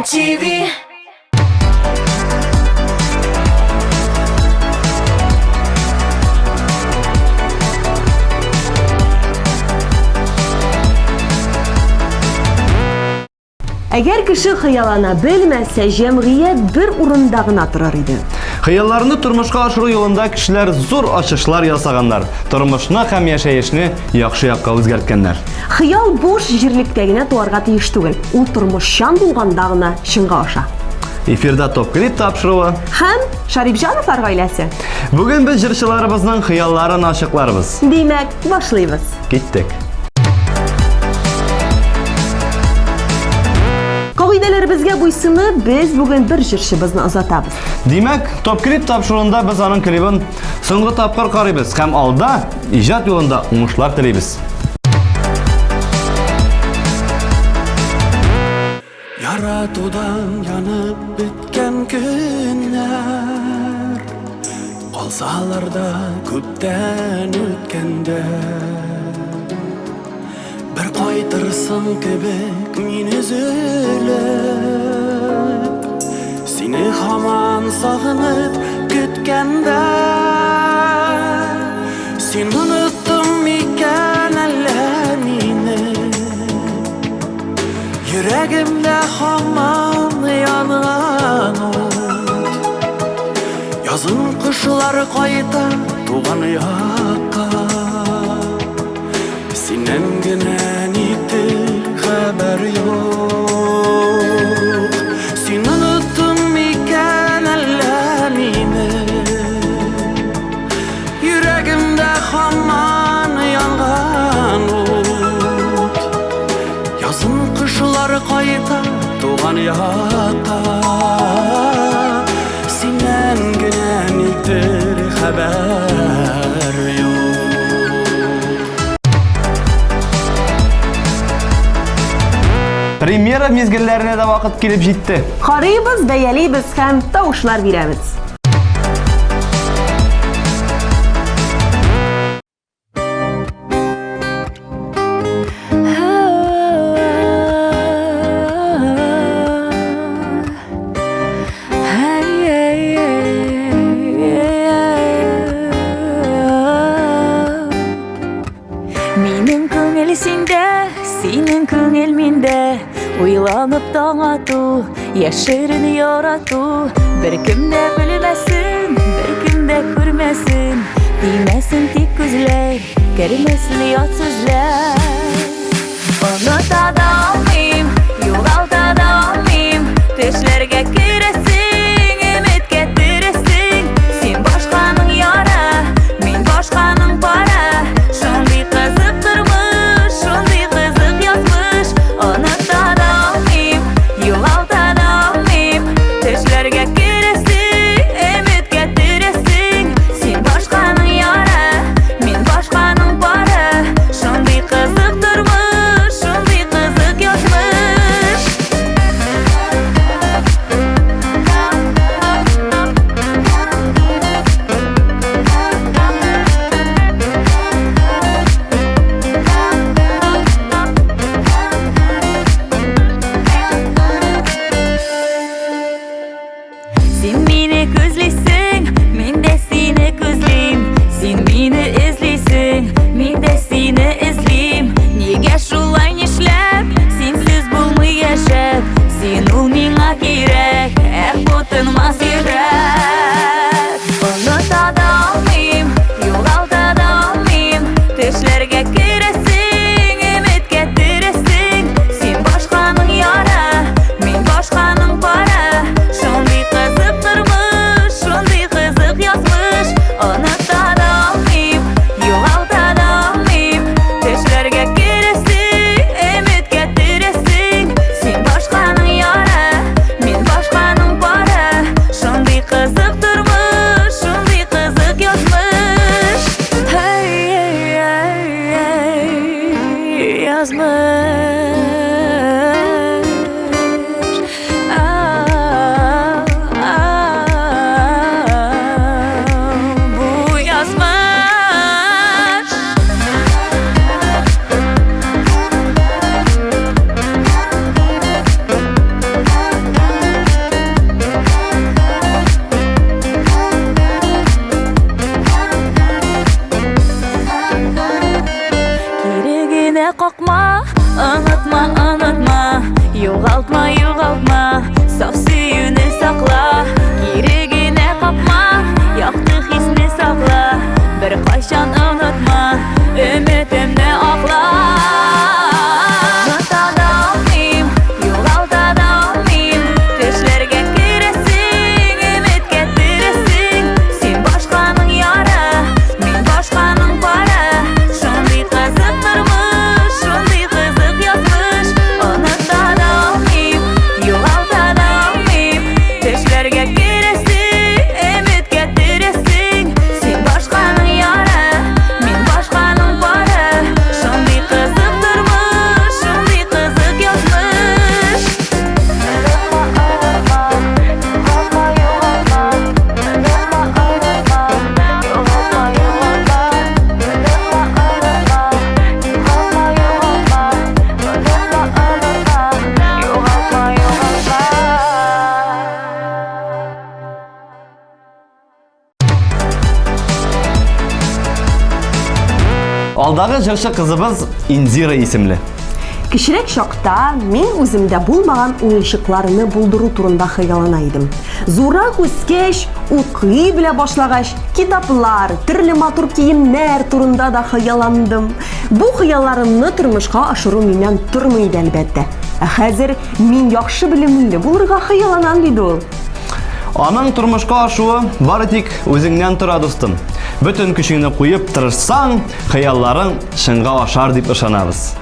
TV. Әгәр кеше хыяллана белмәсә, җәмгыять бер урында гына торыр иде. Хыялларны тормышка ашыру юлында кешеләр зур ачышлар ясаганнар. Тормышны һәм яшәешне яхшы якка үзгәрткәннәр. Хыял буш җирлектә генә туарга тиеш түгел. Ул тормышчан булганда гына чынга аша. Эфирда ТопКлип тапшыруы Һәм Шарипҗановлар гаиләсе. Бүген без җырчыларыбызның хыялларын ачыкларбыз. Димәк, башлыйбыз. Киттек. Кагыйдәләребезгә буйсынып, без бүген бер җырчыбызны озатабыз. Димәк, ТопКлип тапшыруында без аның клибын соңгы тапкыр карыйбыз һәм алда иҗат юлында уңышлар телибез. Yaratудан янып беткән көннәр, калсалар да күптән үткәндә. Бер кайтырсың кебек мин өзелеп, сине һаман сагынып көткәндә. Син оныттың микән әллә мине? Йөрәгемдә һаман янган ут. Язын кышлар кайта туган якка. Синнән генә никтер хәбәр юк. Син оныттың микән әллә мине? Йөрәгемдә һаман янган ут. Язын кышлар кайта туган якка. Синнән генә никтер хәбәр юк. Премьера мизгелләренә дә вакыт килеп җитте. Карыйбыз, бәялибез һәм тавышлар бирәбез. Минем күңел синдә, синең күңел миндә. Уйланып таң ату, яшерен ярату. Бер кем дә белмәсен, бер кем дә күрмәсен. Тимәсен тик күзләр, кермәсен ят сүзләр. Оныта да алмыйм, югалта да алмыйм. Төшләргә керәсең, өметкә төрәсең. Син башканың яра, мин башканың пара. Шундый кызык тормыш, шундый кызык язмыш. Оныта да алмыйм, югалта да алмыйм. Төшләргә керәсең, өметкә төрәсең. Син башканың яра, мин башканың пара. Шундый кызык тормыш, шундый кызык язмыш. Син мине күзлисең, мин дә сине күзлим. Син мине эзлисең, мин дә сине эзлим. Нигә шулай нишләп, синсез булмый яшәп? Син ул миңа кирәк, бу тынмас йөрәк. Оныта да алмыйм, югалта да алмыйм. Төшләргә керәсең, өметкә төрәсең. Син башканың яра, мин башканың пара. Шундый кызык тормыш, шундый кызык язмыш. Оныта да алмыйм, югалта да алмыйм. Төшләргә керәсең, өметкә төрәсең. Син башканың яра, мин башканың пара. Шундый кызык Алдагы җырчы кызыбыз Индира исемле. Кичерәк чакта мин үземдә булмаган уенчыкларны булдыру турында хыяллана идем. Зурак үскәч, укый белә башлагач, китаплар, төрле матур киемнәр турында да хыялландым. Бу хыялларымны тормышка ашыру миннән тормый иде әлбәттә. Хәзер мин яхшы белемле булырга хыялланам диде ул. Аның тормышка ашуы бары тик үзеңнән тора, дустым. Бөтен көчеңне куеп тырышсаң, хыялларың шыңга ашар дип ышанабыз.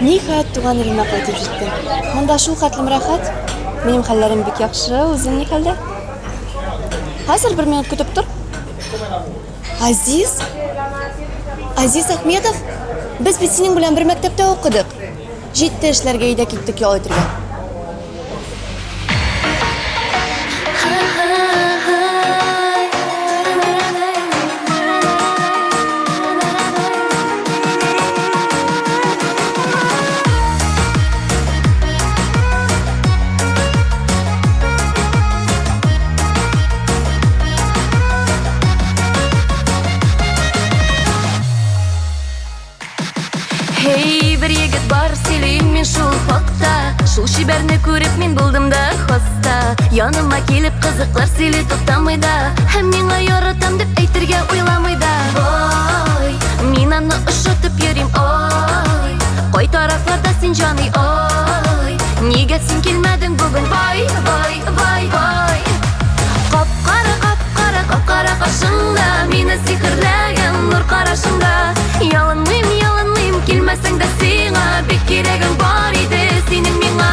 Ниһаят туган илемә кайтып җиттем. Монда шул хәтлем рәхәт. Минем хәлләрем бик яхшы, үзең ни хәлдә? Хәзер 1 минут көтеп тор. Азиз Әхмәтов, без бит синең белән бер мәктәптә укыдык. 7 эшләргә өйдә киттек ял итәргә. Hey, bir егет бар, сөйлейм мен шул хакта. Шул шибәрне күреп мин булдым да хаста. Яныма килеп кызыклар сөйли туктамый да. Һәм миңа яратам дип әйтергә уйламый да. Ой, мин аны ошатып йөрим, ой. Кай тарафларда син җаный, ой. Нигә син килмәдең бүген, вай, вай, вай, вай. Кап-кара кашыңда, мине сихерләгән нур карашыңда. Ялынмыйм, килмәсәң дә сиңа, бик кирәгең бар иде синең миңа.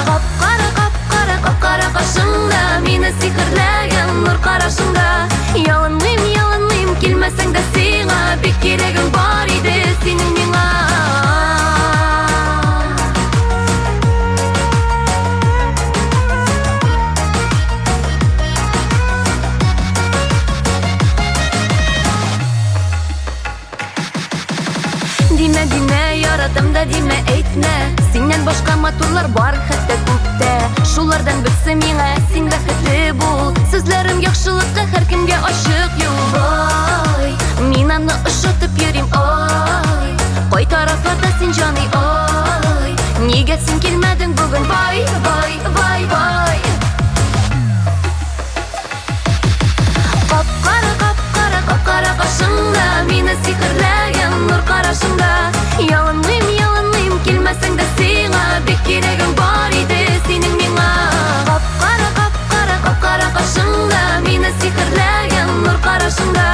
Кап-кара кашыңда, мине сихерләгән нур карашыңда. Ялынмыйм, килмәсәң дә сиңа, бик кирәгең бар иде синең миңа. Димә, яратам да димә, әйтмә. Синнән башка матурлар бар хәтта күктә. Шулардан берсе миңа, син бәхетле бул. Сүзләрем яхшылыкка һәркемгә ачык юл. Ой, мин аны ошатып йөрим, ой. Кай тарафларда син җаный, ой. Нигә син килмәдең бүген, вай, вай, вай, вай. Кап-кара кашыңда, мине сихерләгән нур карашыңда. Ялынмыйм, килмәсәң дә сиңа, бик кирәгең бар иде синең миңа. Кап-кара кашыңда, мине сихерләгән нур карашыңда.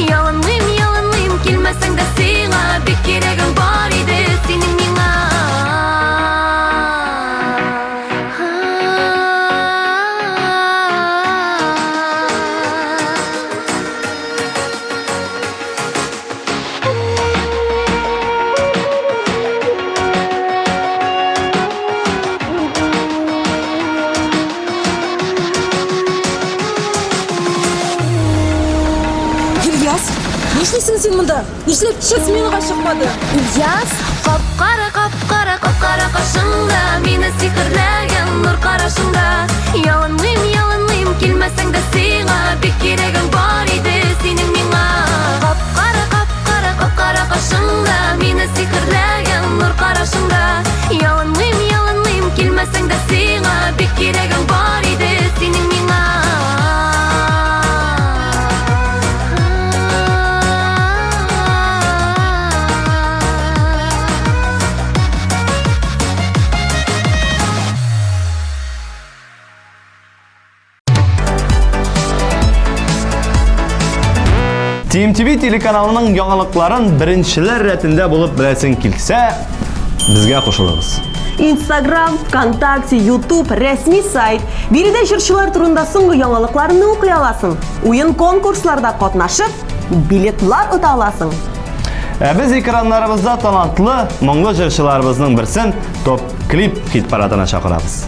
Ялынмыйм, килмәсәң дә сиңа, бик кирәгең бар иде синең миңа. Нишлисең син монда? Нишләп кичәс минуга чыкмады? Ильяс, Кап-кара кашыңда, мине сихерләгән нур карашыңда. Ялынмыйм, килмәсәң дә сиңа, бик кирәгең бар иде синең миңа. Кап-кара кашыңда, мине сихерләгән нур карашыңда. Ялынмыйм, килмәсәң дә сиңа, бик кирәгең бар иде синең миңа. TMTV телеканалының яңалыкларын беренчеләр рәтендә булып беләсең килсә, безгә кушылыгыз. Instagram, ВКонтакте, YouTube, рәсми сайт. Биредә җырчылар турында соңгы яңалыкларны укый аласың. Уен конкурсларда катнашып, билетлар ота аласың. Без экраннарыбызда талантлы, моңлы җырчыларыбызның берсен ТопКлип хит парадына чакырабыз.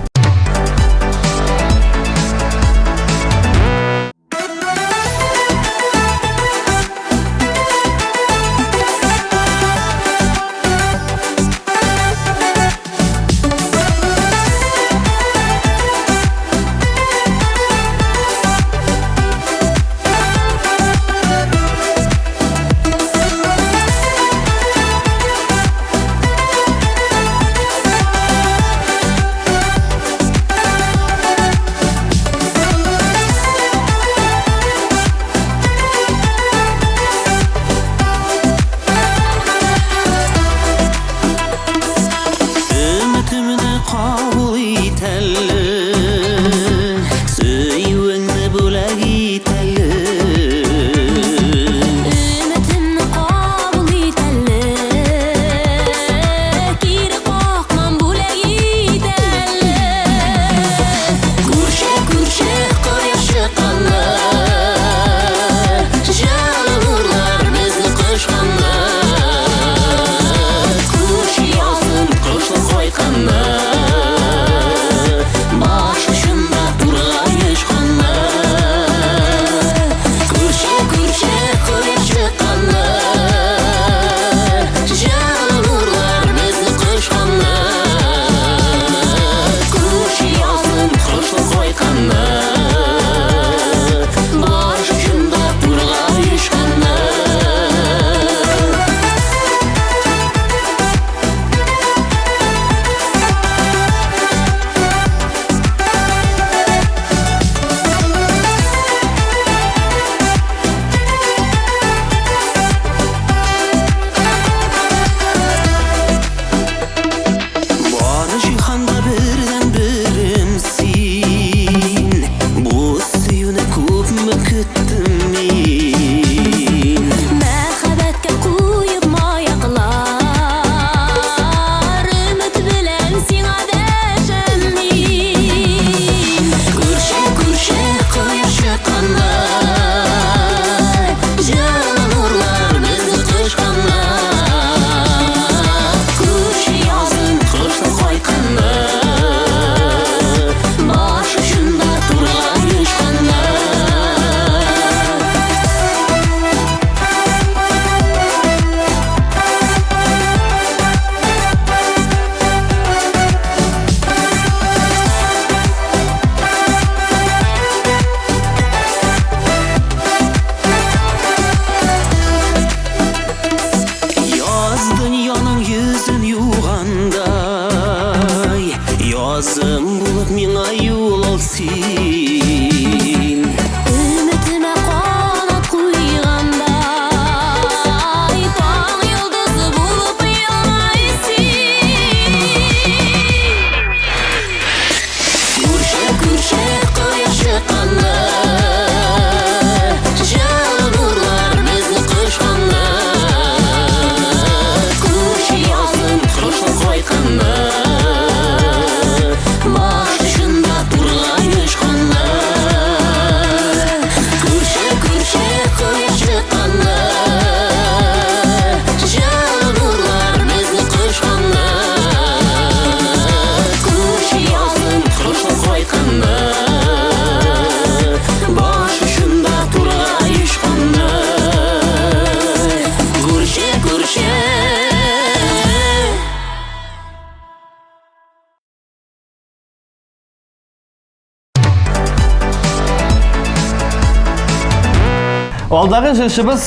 Алдагы җырчыбыз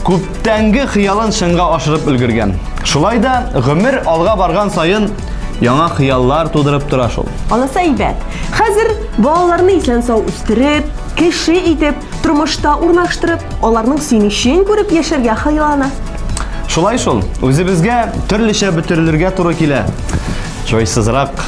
күптәнге хыялын шыңга ашырып өлгергән. Шулай да гомер алга барган саен яңа хыяллар тудырып тора шул. Анысы әйбәт. Хәзер балаларны исән-сау үстереп, кеше итеп, тормышта урнаштырып, аларның сөенечен күреп яшәргә хыяллана. Шулай шул, үзебезгә төрлечә бөтерелергә туры килә. Җайсызрак.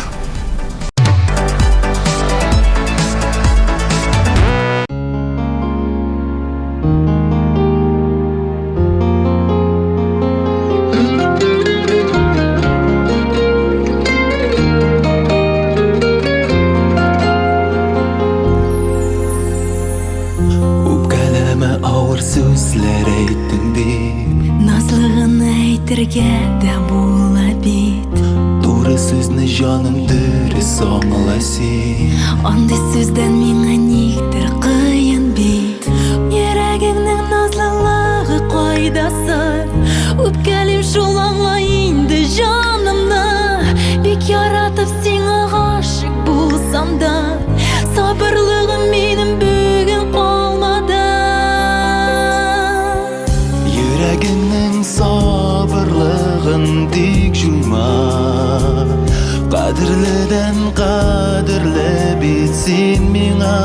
Үпкәләмә авыр сүзләр әйттең дип, Назлыгын әйтергә дә була бит. туры сүзне җаным дөрес аңла син. Андый сүздән миңа никтер кыен бит. Йөрәгеңнең назлылыгы кайда соң? Үпкәлим шул аңла инде җанымны. Бик яратып сиңа гашык булсам да, сабырлыгым минем бүген калмады. Йөрәгеңнең сабырлыгын тик җуйма. Кадерледән кадерле бит син миңа.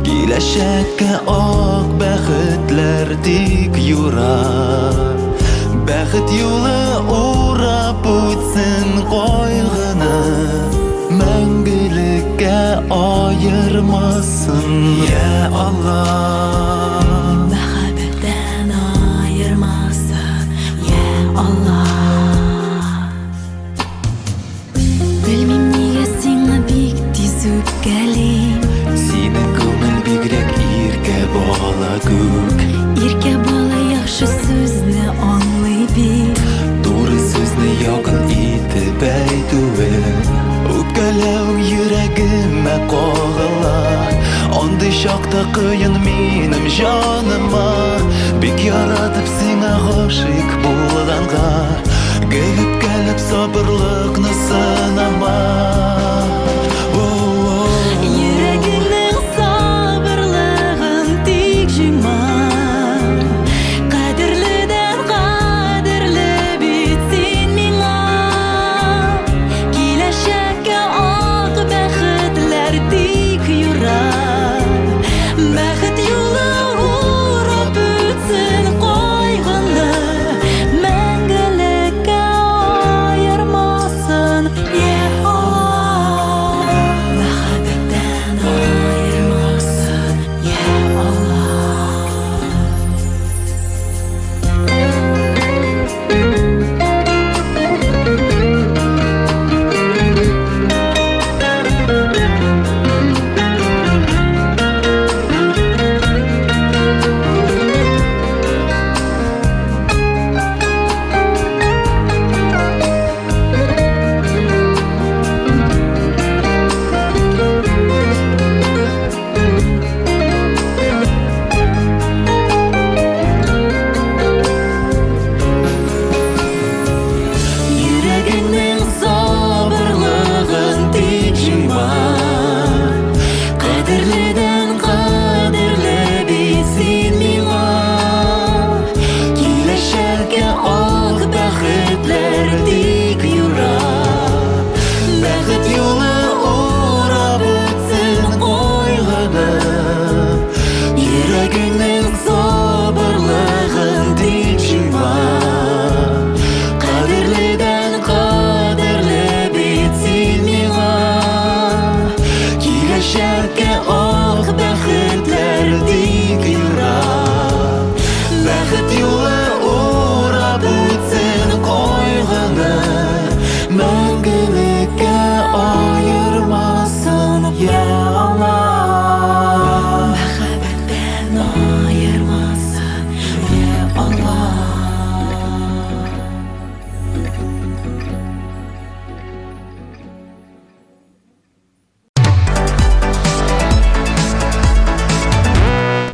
Киләчәккә ак бәхетләр тик юрар. Бәхет юлы урап үтсен кайгыны, мәңгелеккә аермасын, я Аллах. Мәхәббәттән аермасын, я Аллах. Белмим нигә сиңа бик тиз үпкәлим. Синең күңел бигрәк иркә бала күк. Иркә бала яхшы сүзне аңлый бит. Туры сүзне якын итеп әйтүе, үпкәләү йөрәгемә кагыла. Андый чакта кыен минем җаныма. Бик яратып сиңа гашык булганга, гелеп-гелеп сабырлыкны сынама. Йөрәгеңнең сабырлыгын тик җыйма. Кадерледән кадерле бит син миңа. Киләчәккә ак бәхетләр тик юрар. Бәхет юлы урап үтсен кайгыны, мәңгелеккә аермасын, я Аллах. Мәхәббәттән аермасын, я Аллах. Йөрәгеңнең сабырлыгын тик җыйма. Кадерледән кадерле бит син миңа. Киләчәккә ак бәхетләр тик юрар. Бәхет юлы урап үтсен кайгыны, йөрәгеңнең сабырлыгын тик җыйма. Кадерледән кадерле бит син миңа. Киләчәккә ак бәхетләр тик юрар. Бәхет юлы урап үтсен кайгыны, мәңгелеккә аермасын, я Аллах. Мәхәббәттән аермасын, я Аллах.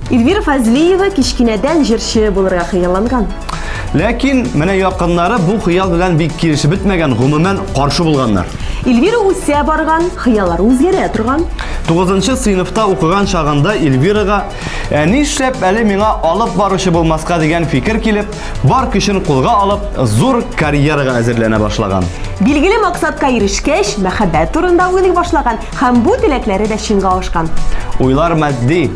Эльвира Фазлиева кичкенәдән җырчы булырга хыялланган. Ләкин менә якыннары бу хыял белән бик килешеп бетмәгән, гомумән каршы булганнар. Эльвира үсә барган, хыяллары үзгәрә торган. 9-нчы сыйныфта укыган чагында Эльвирага нишләп әле миңа алып баручы булмаска дигән фикер килеп, бар көчен кулга алып, зур карьерага әзерләнә башлаган. Билгеле максатка ирешкәч, мәхәббәт турында уйлый башлаган һәм бу теләкләре дә чынга ашкан. Уйлар матди,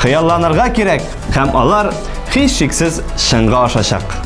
хыялланырга кирәк һәм алар һичшиксез чынга ашачак.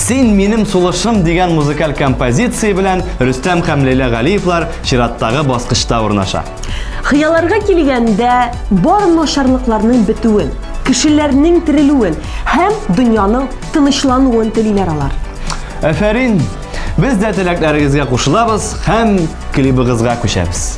Син минем сулышым дигән музыкаль композиция белән Рөстәм һәм Ләйлә Галиевлар чираттагы баскычта урнаша. Хыялларга килгәндә бар начарлыкларның бетүен, кешеләрнең терелүен һәм дөньяның тынычлануын телиләр алар. Афәрин, без дә теләкләрегезгә кушылабыз һәм клибыгызга күчәбез.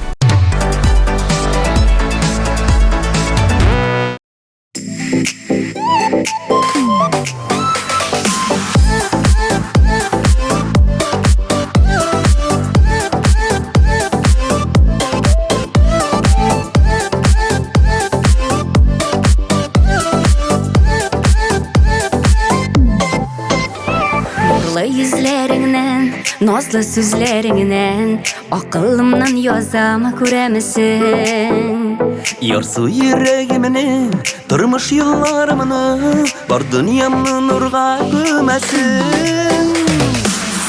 Йөзләреңнән Nazlı sözlerinden akıllımdan yazama көрәмісің? Yarsı yüreğimini, durmuş yıllarımını, var dünyamı nurga gömesin.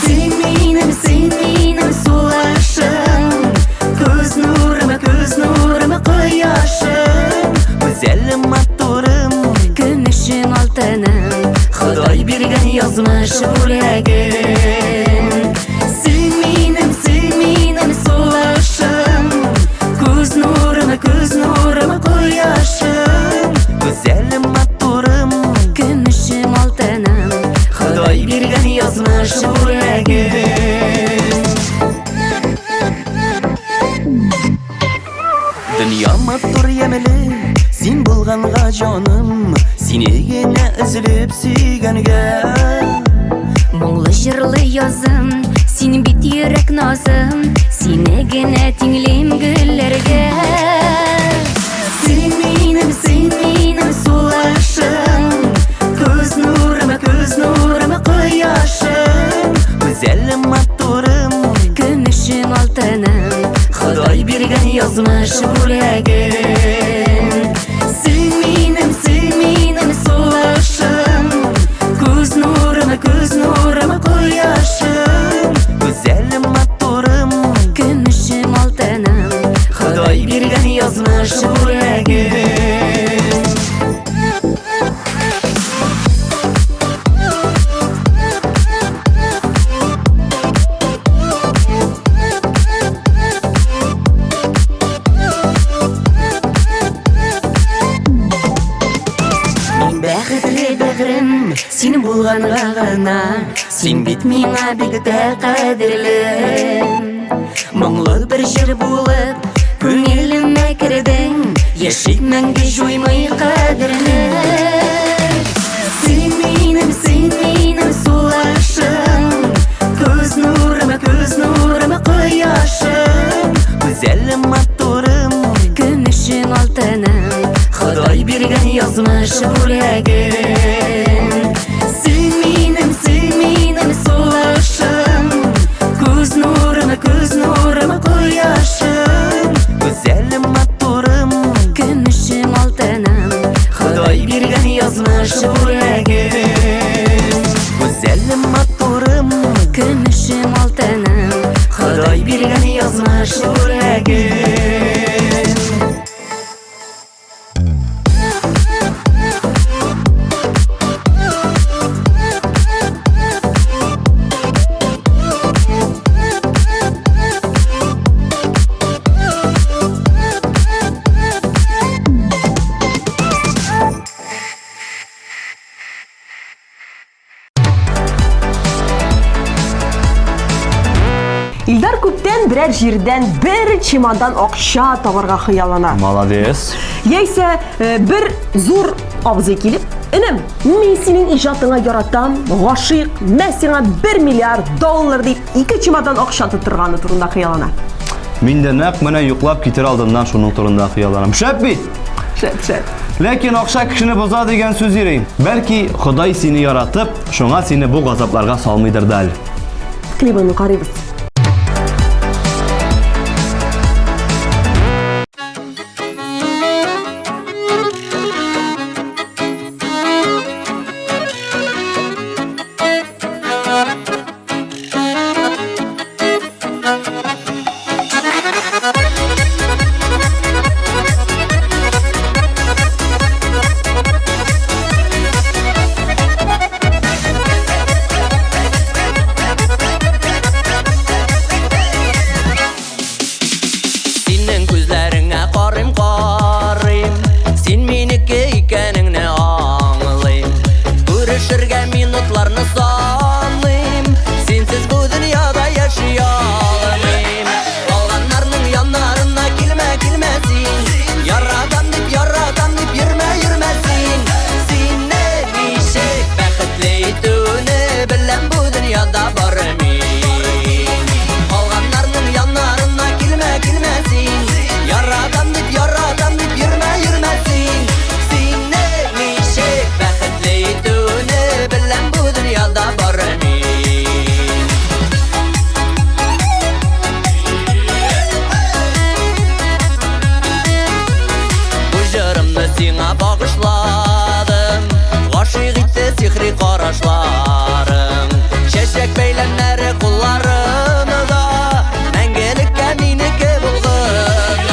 Sen benim sulaşım, göz nuruma koyaşım, Güzelim matturum, gümüşüm altınım, Xudoy bergan yazmış yüreğim. Sen benim sulaşım, göz nuruma koyaşım, güzelim matturum, gümüşüm altınım, Xudoy bergan yazmış yüreğim. Dünya mattur yemeli, sen bulganга canım, seni gene üzülüp süygenge. Мұңлы жырлы yazım, сен бит йөрәк назым, сине генә тиңлем гөлләргә. Сен минем сулашым, күз нурыма кояшым, Güzelim matturum, көмешем алтыным, Xudoy bergan yazmış yüreğim. Сен минем сулашым, күз нурыма кояшым, güzelim matturum, gümüşüm altınım, Xudoy bergan yazmış yüreğim. Бәхетле бәгърем, син булганга гына, син бит миңа бик тә кадерлем. Моңлы бер җыр булып, күңелемә кердең, яшик мәңге җуймый кадерне. Син минем сулашым, күз нурыма кояшым, güzelim matturum, gümüşüm altınım, Xudoy bergan yazmış yüreğim. Sen minnem sulaşım, göz nurıma koyaşım, güzelim matturum, gümüşüm altınım, Xudoy bergan yazmış yüreğim. güzelim matturum, Gümüşüm altınım, Xudoy bergan yazmış yüreğim. Илдар күптән берәр җирдән бер чемодан акча табарга хыяллана. Молодец. Яисә бер зур абзый килеп, "Энем, мин синең иҗатыңа яратам, гашыйк, мен сиңа 1 миллиард доллар" дип 2 чемодан акча тутырганы турында хыяллана. Мин дә нәкъ менә йоклап китер алдыннан шуның турында хыялланам. Шәп бит. Шәп. Ләкин акча кешене боза дигән сүз йөри. Бәлки Ходай сине яратып, шуңа сине бу газапларга салмыйдыр да әле. Клибаны карыйбыз. сиңа багышладым. Гашыйк итте сихри карашларың. Чәчәк бәйләннәре кулларымда, мәңгелеккә минеке булган.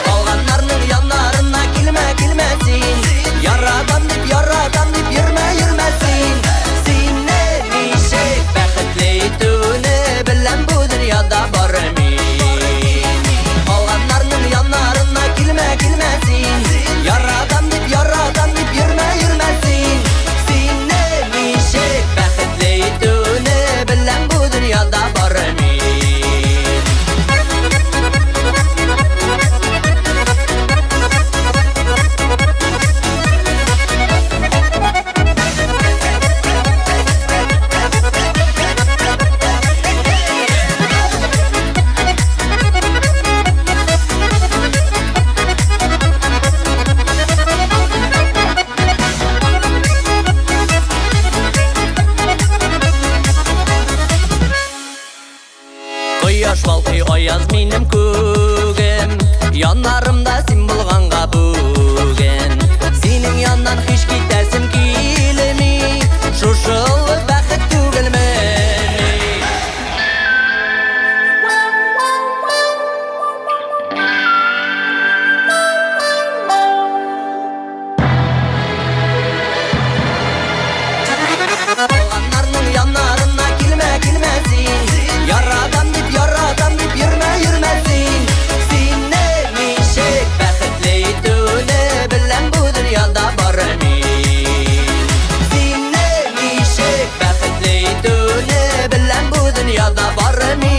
Калганнарның яннарына килмә, килмә син. Яратам дип йөрмә, йөрмә син. Сине ничек бәхетле итүне беләм бу дөньяда бар мин. Калганнарның яннарына килмә, килмә син. Яратам дип йөрмә, йөрмә син. Сине ничек бәхетле итүне беләм бу дөньяда бар мин. Кояш балкый аяз минем күгем, яннарымда син булганга бүген. Синең яннан һич китәсем килми, шушыл бәхет түгелме? Калганнарның яннарына килмә, килмә син. Яратам дип йөрмә, йөрмә син. Сине ничек бәхетле итүне беләм бу дөньяда бар мин. Сине ничек бәхетле итүне беләм бу дөньяда бар мин.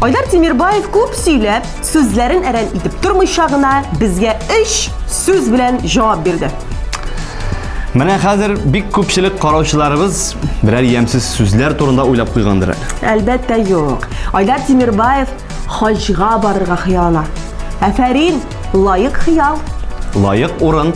Айдар Тимирбаев күп сөйләп, сүзләрен әрән итеп тормыйча гына безгә 3 сүз белән җавап бирде. Менә хәзер бик күпчелек караучыларыбыз берәр ямсыз сүзләр турында уйлап куйгандыр. Әлбәттә юк. Айдар Тимирбаев хаҗга барырга хыялына. Афәрин, лайык хыял. Лайык урын.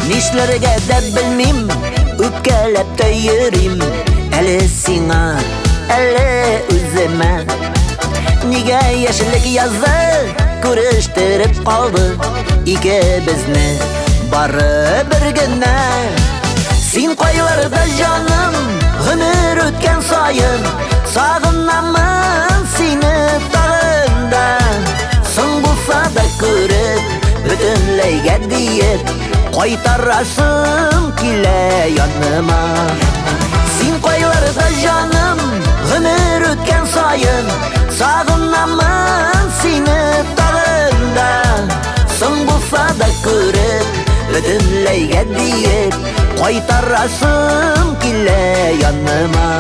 Нишләргә дә белмим, үпкәләп тә йөрим. Әле сиңа, әле үземә. Нигә яшьлек язы күрештереп калды икебезне бары бер генә. Син кайларда җаным, гомер үткән саен, сагынамын сине тагында. Соң булса да күреп, бөтенләйгә диеп, кайтарасым килә яныма. Син кайларда җаным, гомер үткән саен, сагынамын сине тагында. Соң булса да күреп, бөтенләйгә диеп, кайтарасым килә яныма.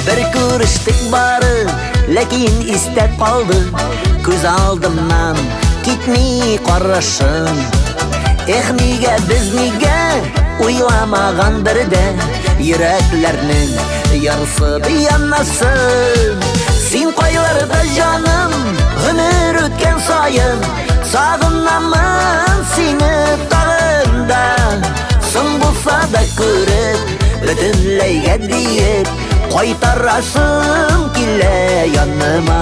Бер күрештек бары, ләкин истә калды. Күз алдымнан китми карашың. Эх, нигә без нигә уйламаган бердә, йөрәкләрнең ярсы янасы. Син кайларда җаным, гомер үткән саен, сагынамын сине тагында. Соң булса да күреп, бөтенләйгә диеп, кайтарасым килә яныма.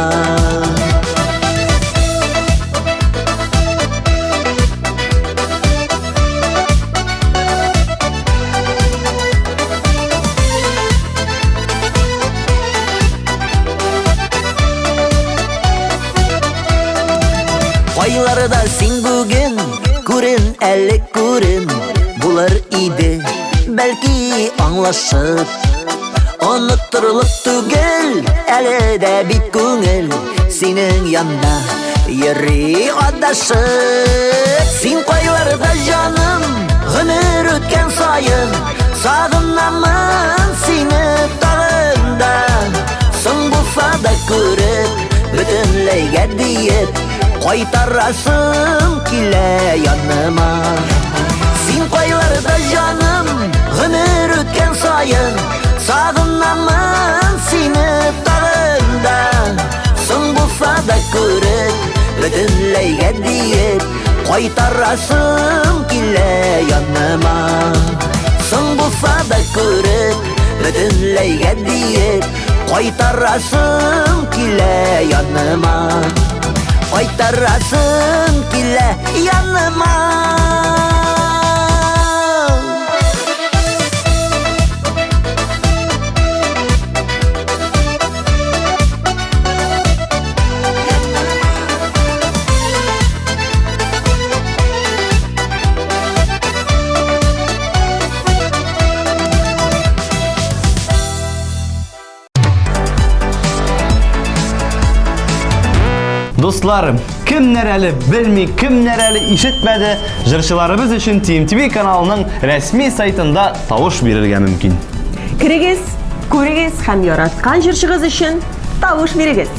koylarda sen bugün Күрін әлі күрін Бұлар иді Бәлки аңлашып Ұнықтырылық түгел Әлі дә бит көңіл Сенің янда Йөрі адашып Сен koylarda жаным Ғүмір өткен сайын Сағынамын сені тағында Соң болса да көріп Бүтінлейге дейіп Қайтарасың келе яныма Сен koylarda жаным Ғүмір өткен сайын Сағынамын сені тағында Соң болса да көріп Бүтінлейге дейіп Қайтарасың келе яныма Соң болса да көріп Бүтінлейге дейіп Қайтарасың келе яныма Қайтарасың келе яныма Dostlarım, kimler әлі білмей, kimler әлі ишетмәді, жыршыларыбыз үшін TMTV каналының рәсми сайтында тауыш берілген мүмкін. Кірегіз, көрегіз һәм яратқан жыршығыз үшін тауыш берегіз.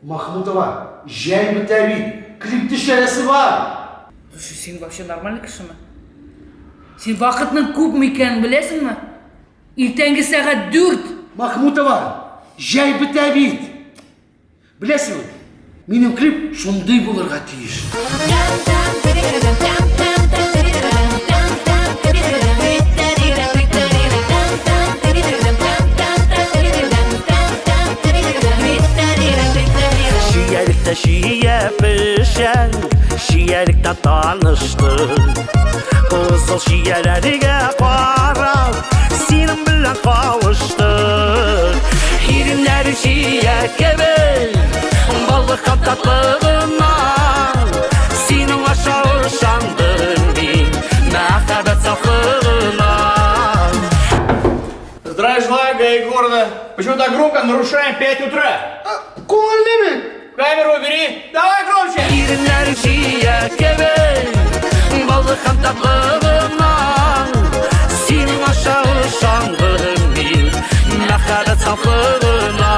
Махмутова, жай бітәбит, клипті шәресі бар. Слушай, сен вообще нормальный кіші ма? Сен бақытның көп ме екенін білесің ма? Ертеңгі сағат 4. Махмутова, жай бітәбит. Білесің бі, менің клип сондай болырға тиіш. Şiyelikte şiye pişen, şiyelikte tanıştık. Kızıl şiyelerine para, senin bilen kavuştuk. Hirinler şiye gibi, balık tatlılığına. Senin aşağı şandın bin, mehabet saflığına. Здравия желаю, ГАИ города. Почему так громко? Нарушаем 5 утра. Көңілдемін. Камеру убери. Давай громче. Hirinler şiye gibi, balık tatlılığına. Senin aşağı şandın bin, mehabet saflığına.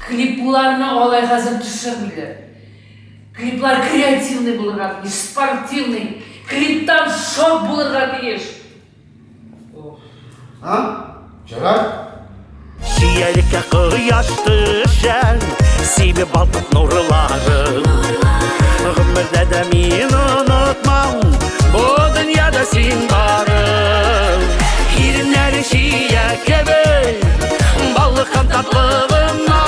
Клипларына олай қазір түсірмейлер. Клиплар креативный болырға тиіш, спортивный. Клиптан шок болырға тиіш. Жарар. Şiyelikte kıyaş düşen, sibi baltık nurları. Ömürde de min unutmam, bu dünyada sen varım. Hirinler şiye gibi, balıkın tatlılığına.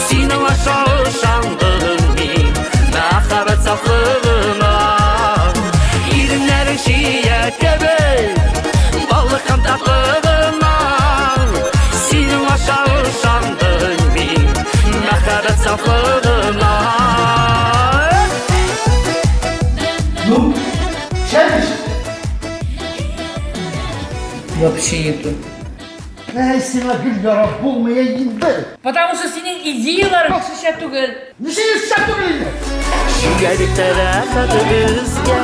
Senin aşağı şandın min, mehabet saflığına. Hirinler şiye gibi, balıkın tatlılığına. Senin aşağı şandın min, mehabet saflığına. Ну, сядешь? Вообще нету. Сена гүл ярап болмaya енді. Потому что senin идеяларың шыша түгел. Нешеге шатыр енді? Şiyelikte rahat bizge,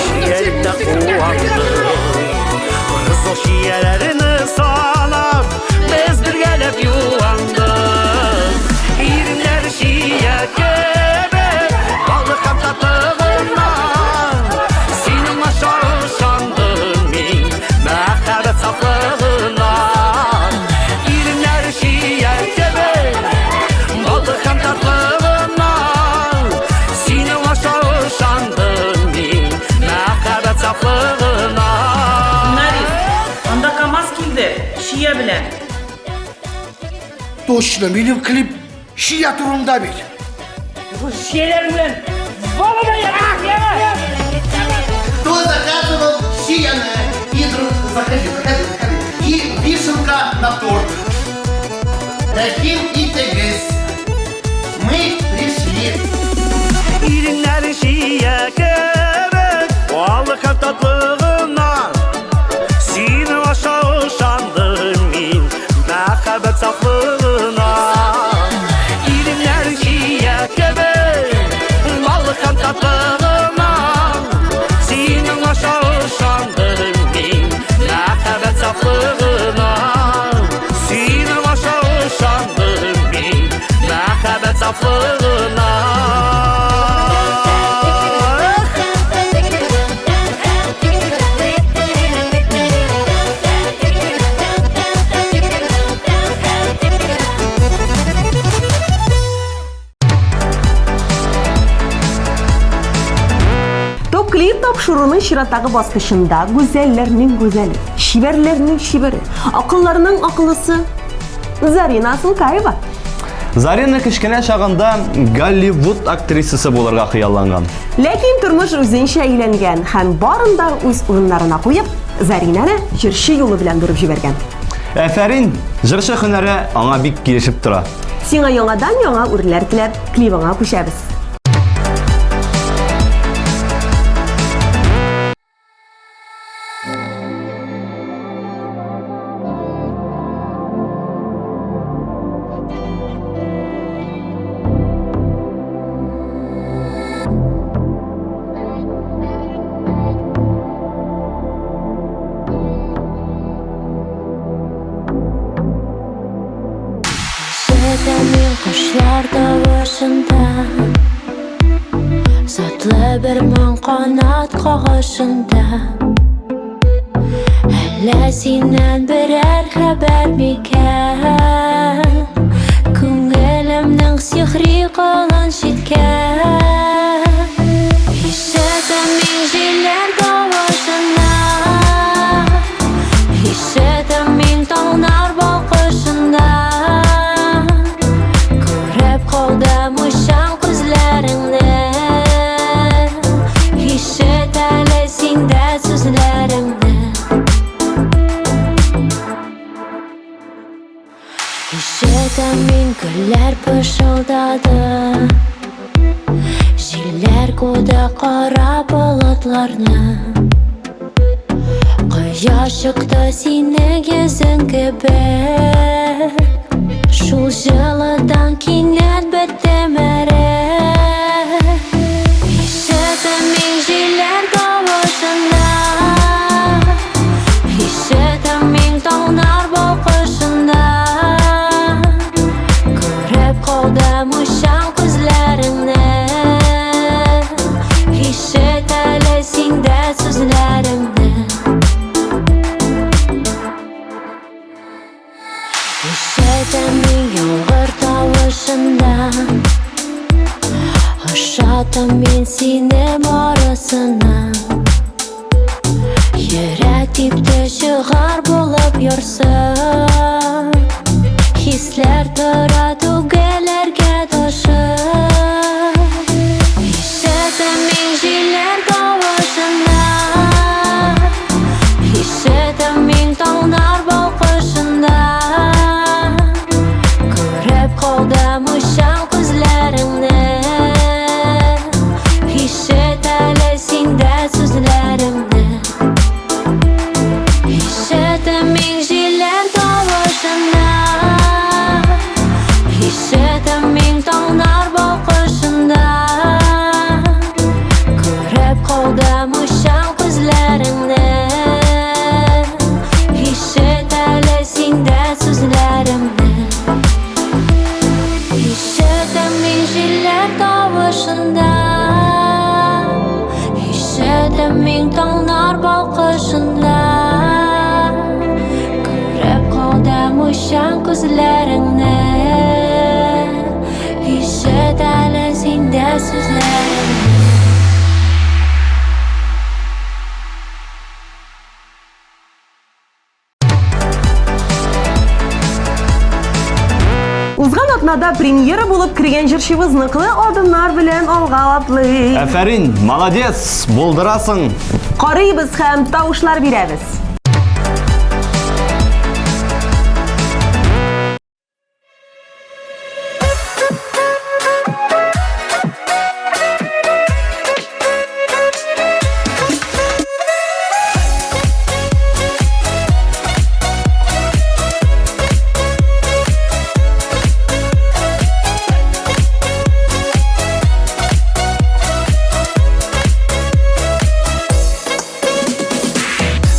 şiyelikte kuandı. Kızıl şiyelerini salap, biz bir gelip yuvandık. İrinler şiye gibi, balık tatlılığına. Senin aşağı şandın min, mehabet saflığına. İrinler şiye gibi, balık tatlılığına. Senin aşağı şandın min, mehabet saflığına. Нарис, анда КамАЗ келді, шия білән. Точно, менің клип шия тұрында бет. Шияларың білән Кто заказывал сианое и заходи. И вишенка на торт. Рахим и Тегес. Мы пришли. Иленнәре шия кебек, алыкан татлыгыннан. Сине аша ышандым мин, мәхәббәт сафлыгына. Иленнәре шия кебек, алыкан татлыгыннан. Сине аша ышандым мин, мәхәббәт сафлыгына. Сине аша ышандым мин, мәхәббәт сафлыгына. ТопКлип тапшыруның чираттагы баскычында гүзәлләрнең гүзәле, шибәрләрнең шибәре, акылларның акыллысы Зарина Асылкаева. Зарина кечкенә чагында Голливуд актрисасы булырга хыялланган. Ләкин тормыш үзенчә әйләнгән һәм барын да үз урыннарына куеп, Заринаны җырчы юлы белән бурып җибәргән. Әфәрин, җырчы һөнәре аңа бик килешеп тора. Сиңа яңадан яңа үрләр теләп, клибыңа күчәбез. Мен кышларда башында затлы бер моң канат кагышында. Әллә синнән берәр хәбәр микән? Күңелемнең сихри кылын читкән. Ишетәм мин җилләр тавышына, ишетәм мин таңнар балкышында. Калдым uşan күзләреңне, ишет әле синдә сүзләремне. Ишетәм мин гөлләр пышылдады, җилләр куды кара болытларны. Кояш чыкты синең йөзең кебек, шул җылыдан кинәт беттем әрәк. Ишетәм мин җилләр тавышында, ишетәм мин таңнар балкышында. Күреп калдым uşan күзләреңне, ишет әле синдә сүзләремне. Ишетәм мин яңгыр тавышында, ошатам мин сине барысына. Йөрәк типте чыгар булып ярсып, хисләр тора түгеләргә ташып. Ишетәм мин җилләр тавышында, ишетәм мин таңнар балкышында. Калдым uşan күзләреңне, ишет әле синдә сүзләремне. Ишетәм мин җилләр тавышында, ишетәм мин таңнар балкышында. Күреп калдым uşan күзләреңне, ишет әле синдә сүзләремне. Ишетәм мин җилләр тавышында, ишетәм мин таңнар балкышында. Күреп калдым uşan күзләреңне, ишет әле синдә сүзләремне. Узган атнада премьера булып киргән җырчыбыз ныклы адымнар белән алга атлый. Афәрин, молодец, булдырасың. Карыйбыз һәм тавышлар бирәбез.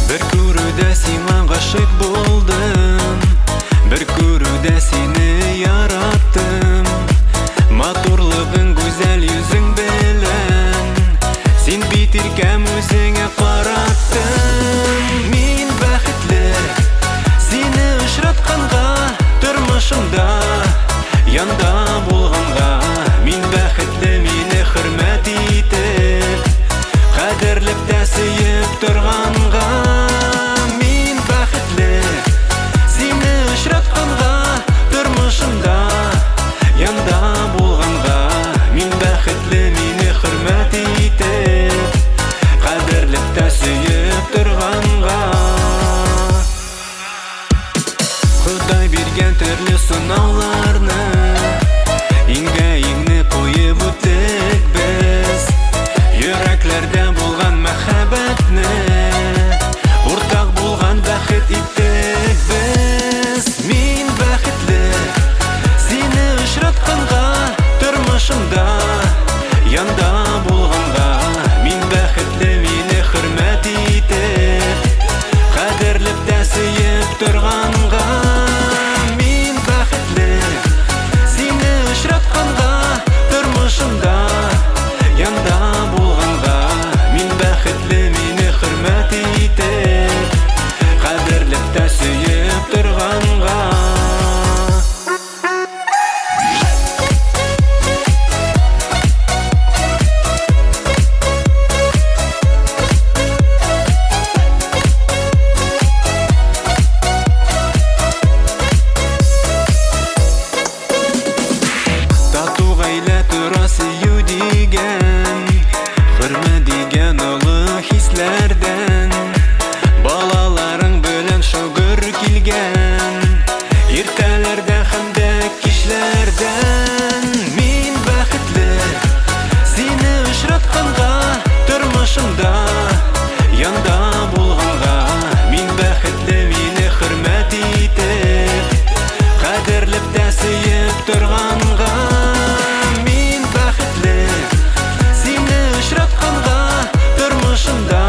Bir күрүдә сиңа гашык булдым, bir күрүдә сине яраттым. Матурлыгың гүзәл йөзең белән, син бит иркәм үзеңә караттым. Мин бәхетле сине очратканга, тормышымда янда булганга. Мин бәхетле мине хөрмәт итеп, кадерлеп тә сөеп торганга. Мин бәхетле сине очратканга, тормышымда янда булганга. Мин бәхетле мине хөрмәт итеп, кадерлеп тә сөеп торганга. Ходай биргән төрле сынауларны иңгә-иңне куеп үттек без. Йөрәкләрдә булган мәхәббәтне уртак булган бәхет иттек без. Мин бәхетле сине очратканга, тормышымда янда булганга. Мин бәхетле мине хөрмәт итеп, кадерлеп тә сөеп торганга. Мин бәхетле сине очратканга, тормышымда янда булганга. Мин бәхетле мине хөрмәт итеп, кадерлеп тә сөеп торганга. Тату гаилә турасы ю дигән, хөрмәт дигән олы хисләрдән. Балаларың белән шөгыр килгән, иртәләрдә һәм дә кичләрдән. Мин бәхетле сине очратканга, тормышымда янда булганга. Мин бәхетле мине хөрмәт итеп, кадерлеп тә сөеп торганга. Мин бәхетле сине очратканга, тормышымда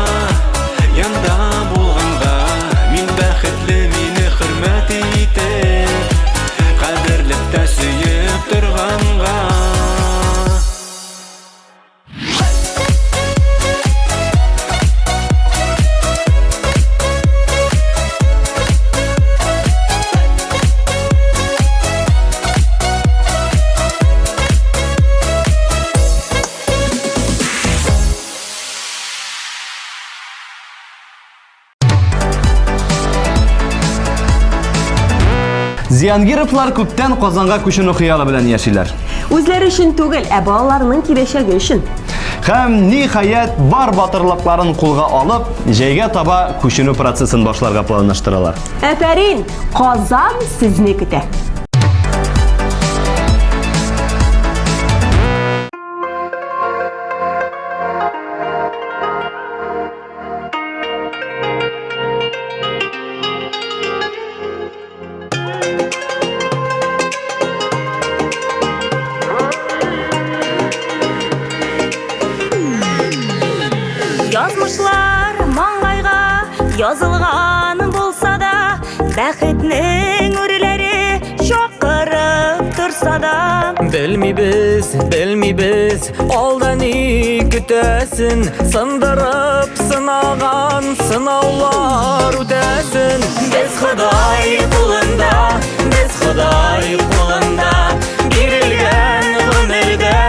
янда булганга. Мин бәхетле мине хөрмәт итеп, кадерлеп тә сөеп торганга. Зиянгировлар күптән Казанга күченү хыялы белән яшиләр. Үзләре өчен түгел, ә балаларының киләчәге өчен. Һәм ниһаять бар батырлыкларын кулга алып, җәйгә таба күченү процессын башларга планлаштыралар. Афәрин, Казан сезне көтә. Язмышлар маңгайга язылган булса да, бәхетнең үрләре чакырып турса да. Белмибез, алда ни көтәсен, сындырып сынаган сынаулар үтәсен. Без Ходай кулында, бирелгән гомердә,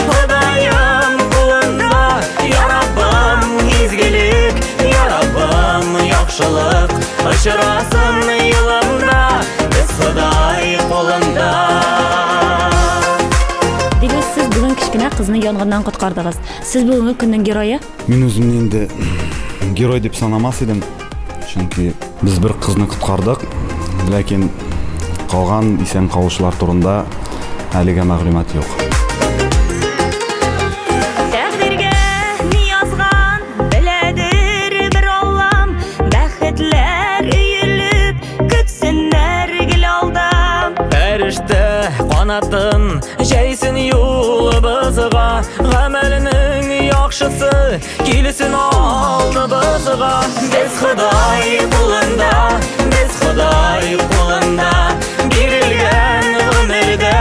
Ходаем кулында. Я Раббым изгелек, Я Раббым яхшылык, очрасын юлымда. Без Ходай кулында. кызны янгындан куткардыгыз. Сиз бүгүнкү күндүн герою? Мен өзімді енді герой деп санамас едім. Чүнки біз бір қызны құтқардық, ләкин қалған исен қалушылар турында әліге мәгълүмат жоқ. Тәкъдиргә ни язган, беләдер бер Аллам, бәхетләр өелеп, көтсеннәр гел алда. Фәрештә канатын җәйсен юлыбызга, гамәленең яхшысы килсен алдыбызга. Без Ходай кулында, без Ходай кулында, бирелгән гомердә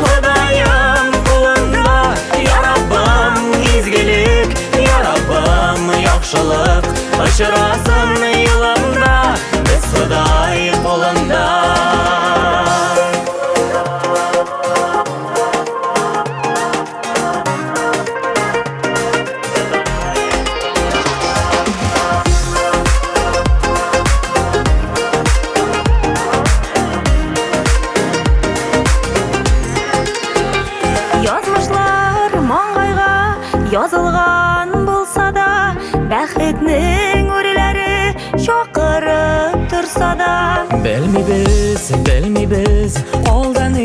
Ходаем кулында. Я Раббым изгелек, Я Раббым яхшылык, очрасын юлымда, без Ходай кулында. Язмышлар маңгайга язылган булса да, бәхетнең үреләре чакырып турса да. Белмибез, алдан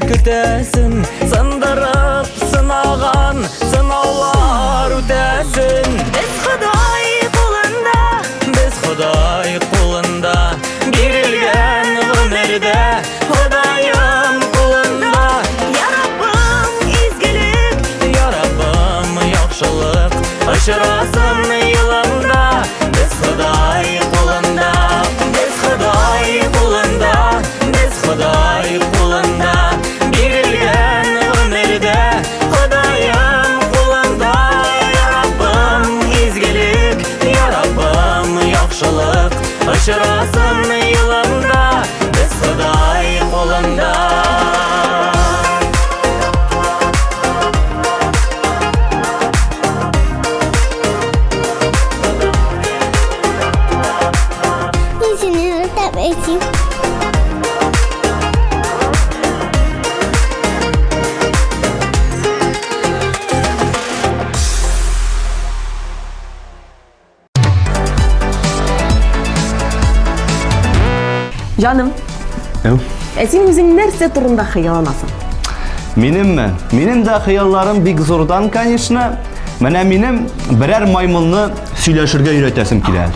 көтәсен, сындырып сынаган сынаулар үтәсен. Без Ходай кулында, Без Ходай кулында, бирелгән гомердә Ходаем кулында. Я Раббым изгелек, Я Раббым яхшылык, очрасын юлымда, без Ходай кулында, без Ходай кулында, без Ходай кулында, бирелгән гомердә Ходаем кулында. Я Раббым изгелек, Я Раббым яхшылык, очрасын юлымда, без Ходай кулында. Жаным, сен өзің нәрсе турында хыялланасың? Минем дә хыялларым бик зурдан, конечно. Менә минем берәр маймылны сөйләшергә өйрәтәсем килә.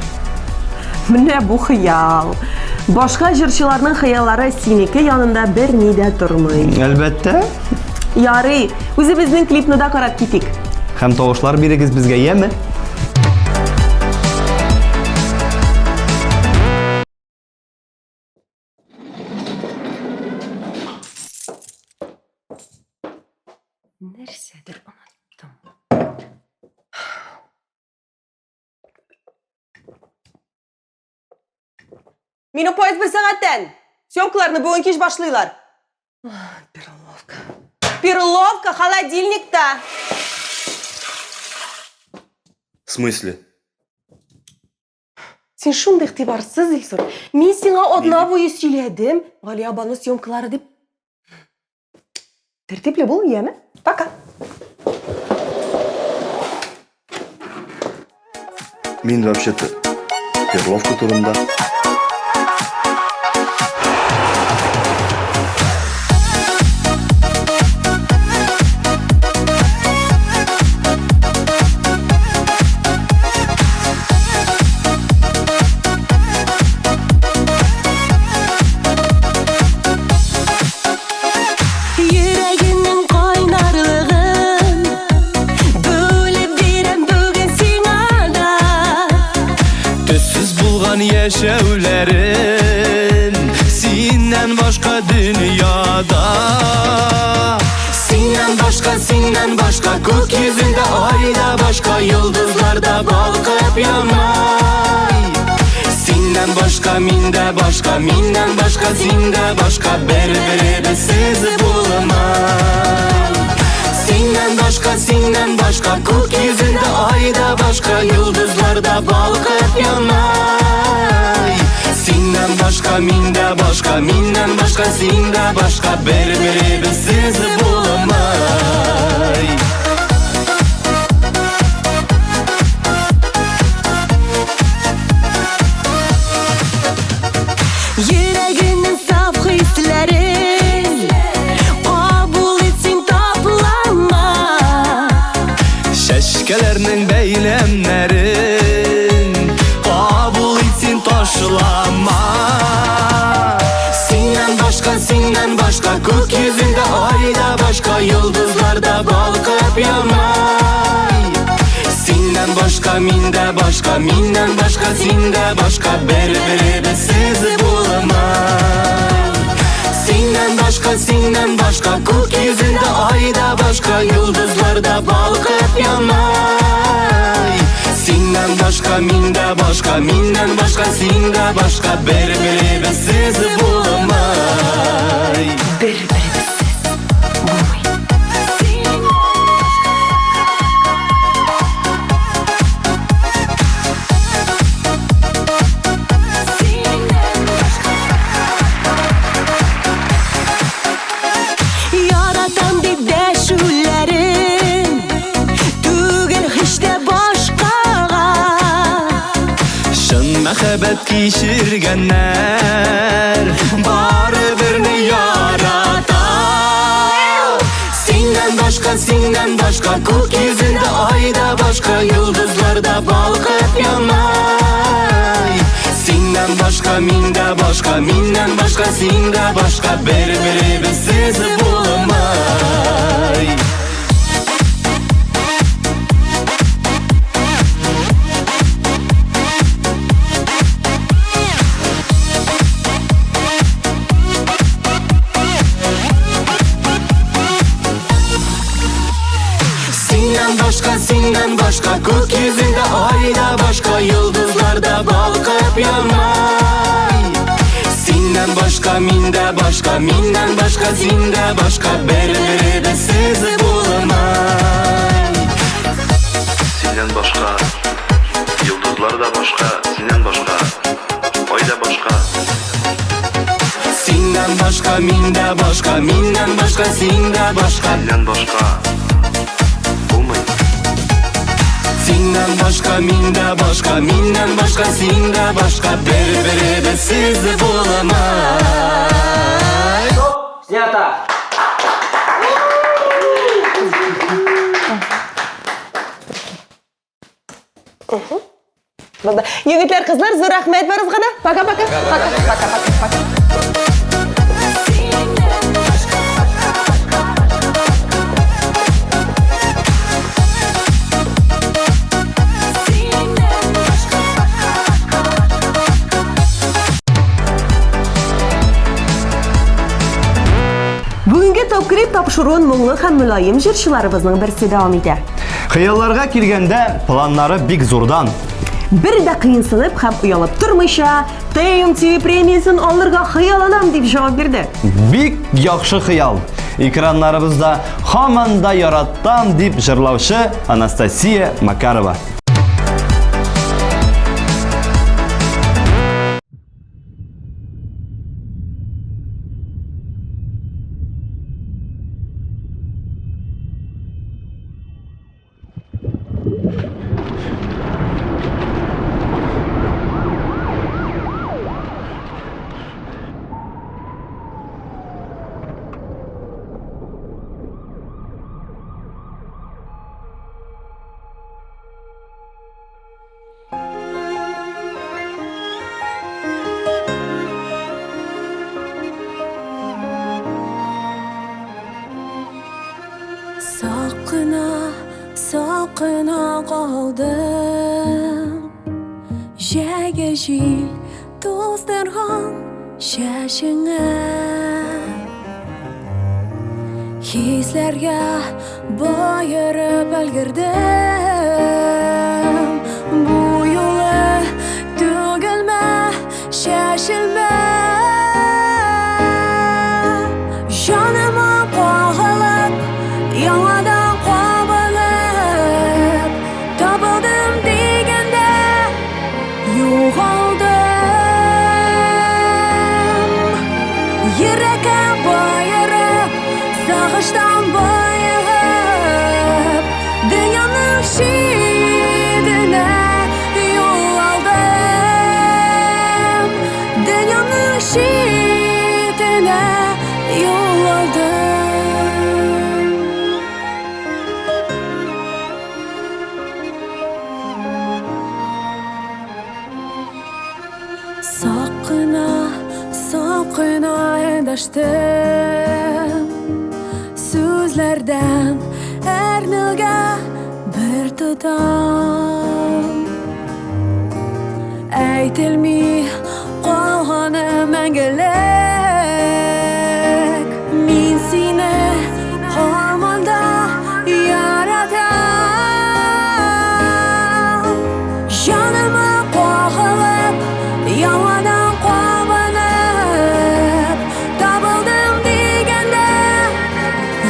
Менә бу хыял. Башка җырчыларның хыяллары синеке янында бер ни дә тормый. Әлбәттә. Ярый, үзебезнең клипны да карап китик. Һәм тавышлар бирегез безгә, яме? Нәрсәдер оныттым. Мине поезд бер сәгатьтән. Съемкаларны бүген кич башлыйлар. Перловка. Перловка холодильникта. В смысле? Сен шундый игътибарсыз, Илсур. Мин сиңа атна буе сөйләдем, Галия абаның съемкалары дип. Тәртипле бул, яме? Пока. Мин вообще-то Перловка турында. Яшәүләрен синнән башка дөньяда. Синнән башка күк йөзендә айда башка йолдызларда балкып янмай. Синнән башка миндә башка, миннән башка синдә башка, бер-беребезсез булмай. Синнән башка күк йөзендә айда башка йолдызларда балкып янмай. Синнән башка миндә башка, миннән башка синдә башка, бер-беребезсез булмай. Сеннен башка көк yüzünde ayda başka yıldızlarda balkıp yanmay Сеннен башка минде башка миннен башка сенде башка bir-birimiz bulamay Senden başka көк yüzünde ayda başka yıldızlarda balkıp yanmay Senden başka minde başka minden başka sende başka bir-birimiz bulamay Мәхәббәт кичергәннәр барыберне ярата Сеннен башка күк yüzünde ayda başka yıldızlarda balкып янмай Сеннен башка минде башка миннән башка сендә башка bir-birimiz буламай Senden başka көк yüzünde ayda başka yıldızlarda balkıp yanmay Senden başka minde başka minden başka sende başka bir-birimiz bulamay Senden başka yıldızlarda başka, senden başka ayda başka Senden başka minde başka minden başka sende başka Senden başka Senden başka minde başka minden başka sende başka bir-birimiz bulamay Снято! Егетлер, кызлар, зур рахмет барыгызга да. Пока-пока. Пока-пока. Бүгінгі ТопКлип тапшыруын мұңлы һәм мөлайым җырчыларыбызның берсе дәвам итә. Хыялларга килгәндә планнары бик зурдан. Бер дә кыенсынып һәм уялып тормыйча, ТМТ премиясын алырга хыялланам дип җавап бирде. Бик яхшы хыял. Экраннарыбызда һаман да яраттым дип җырлаучы Анастасия Макарова. Сақына қалдым Жәге жел тоздырған шашыңа Хисләргә байырып өлгердім Бу юлы түгелмә шашылма Жаныма қағылып яңадан Sağıştan bayılıp Dünyanın şiddine yol aldım Dünyanın şiddine yol aldım Sakına endaştım Sözlerden ernilge bir tutam Eytilmi qalğanı мәңгілік Min seni harmanda yaratam Janıma qoğılıp yalandan qobınıp Tabıldım degende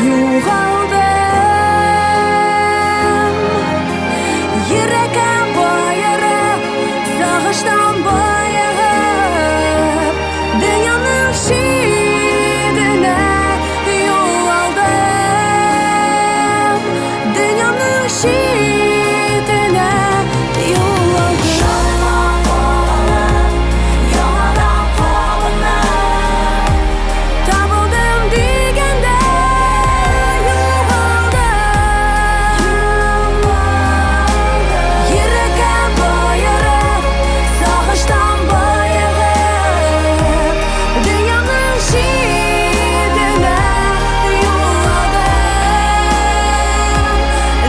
yo'g'aldim Yurakam boyarib sog'ishdan boyib Dunyoning shidini yo'l oldim Dunyoning shidini yo'l oldim Yalandan qobinib Tabıldım degende yo'g'aldim Yurakam boyarib sog'ishdan boyib Dunyoning shidini yo'l oldim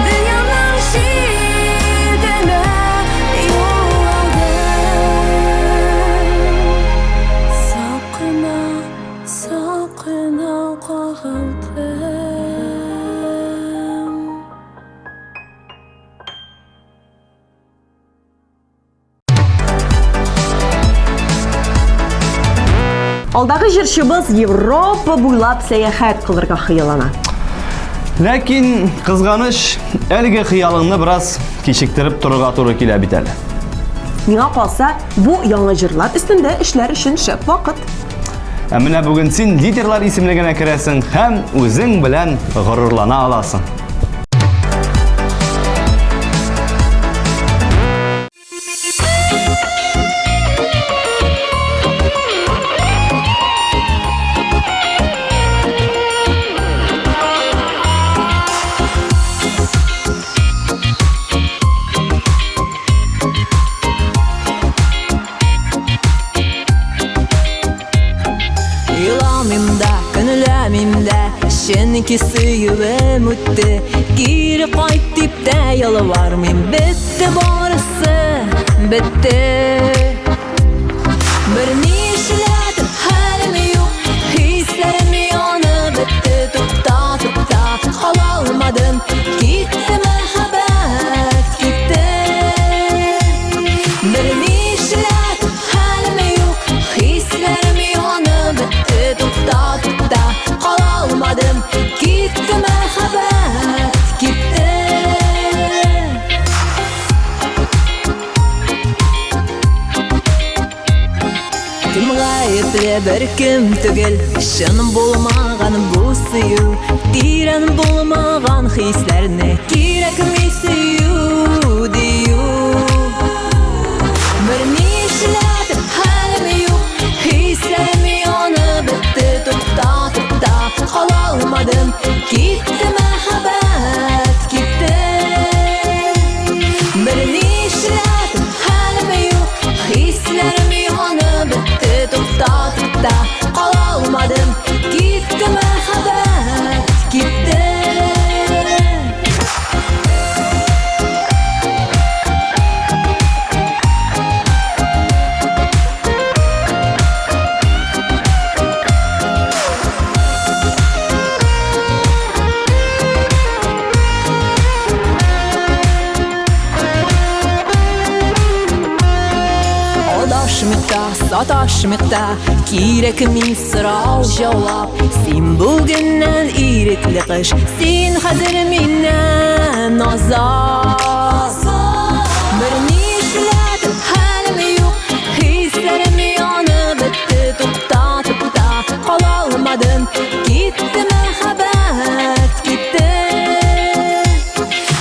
Dunyoning shidini yo'l oldim Soqina, soqina qo'g'ildim Алдағы жүршібіз Европа буйлап сәяхәт қылырға хыялана. Ләкин кызганыч, әлеге хыялыңны біраз кешіктіріп тұрырга туры килә бит әле. Миңа калса, бу яңа җырлар өстендә эшләр өчен шәп вакыт. Ә менә бүген син лидерлар исемлегенә керәсең һәм үзең белән горурлана аласың. Yılamim da, könülemim de Şeniki suyuğum üttü Geri kayıp dipte yolu var mıyım Bitti barısı, bitti Bir nişledim halim yok Hislerim yanı bitti Tupta tupta alalmadım Gitti mehabet gitti Bir nişledim halim yok Hislerim yanı bitti Tupta tupta alalmadım Gitti mehabet gitti Kim gayipli bir kim tügül Şanım bulmağan bu suyu Diren bulmağan hislerine Gerek mi suyu diyu Bir nişledim halim yok Hislerim yanı bitti Tupta tupta alalmadım Gitti mehabet gitti Bir nişledim halim yok Hislerim yanı bitti Tupta tupta alalmadım Gitti mehabet gitti Adaşmıqda, sataşmıqda Gerek mi sırav cevap Sen bugündən irikli qış Sen hazır mindən azad Bir nişledim halim yok Hislerim yanı bitti Tupta tupta alalmadım Gitti mehabet gitti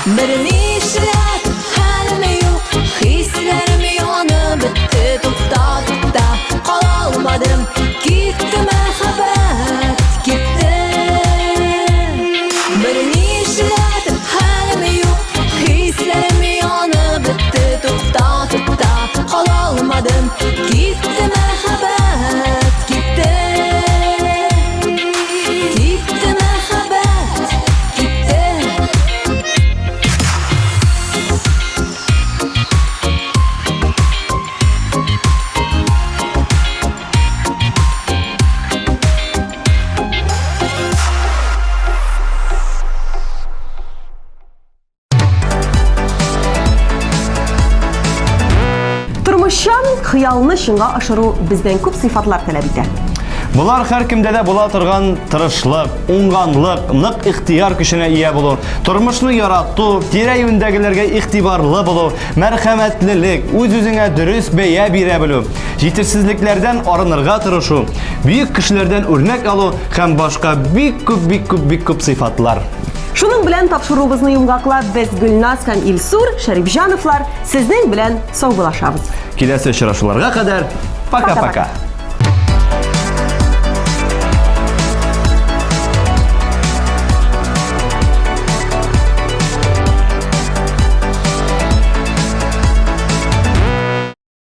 Bir nişledim halim yok Hislerim yanı bitti Tupta tupta alalmadım Gitti mehabet gitti Bir nişledim halim yok Hislerim хыялны чынга ашыру бездән күп сыйфатлар таләп итә. Булар һәркемдә дә була торган тырышлык, уңганлык, нык ихтияр көченә ия булу, тормышны ярату, тирә-юньдәгеләргә игътибарлы булу, мәрхәмәтлелек, үз-үзеңә дөрес бәя бирә белү, җитешсезлекләрдән арынырга тырышу, бөек кешеләрдән үрнәк алу һәм башка бик күп сыйфатлар. Шуның белән тапшыруыбызны йомгаклап без Гөлназ һәм Илсур Шәрифҗановлар сезнең белән сау булашабыз. Киләсе очрашуларга кадәр пока-пока.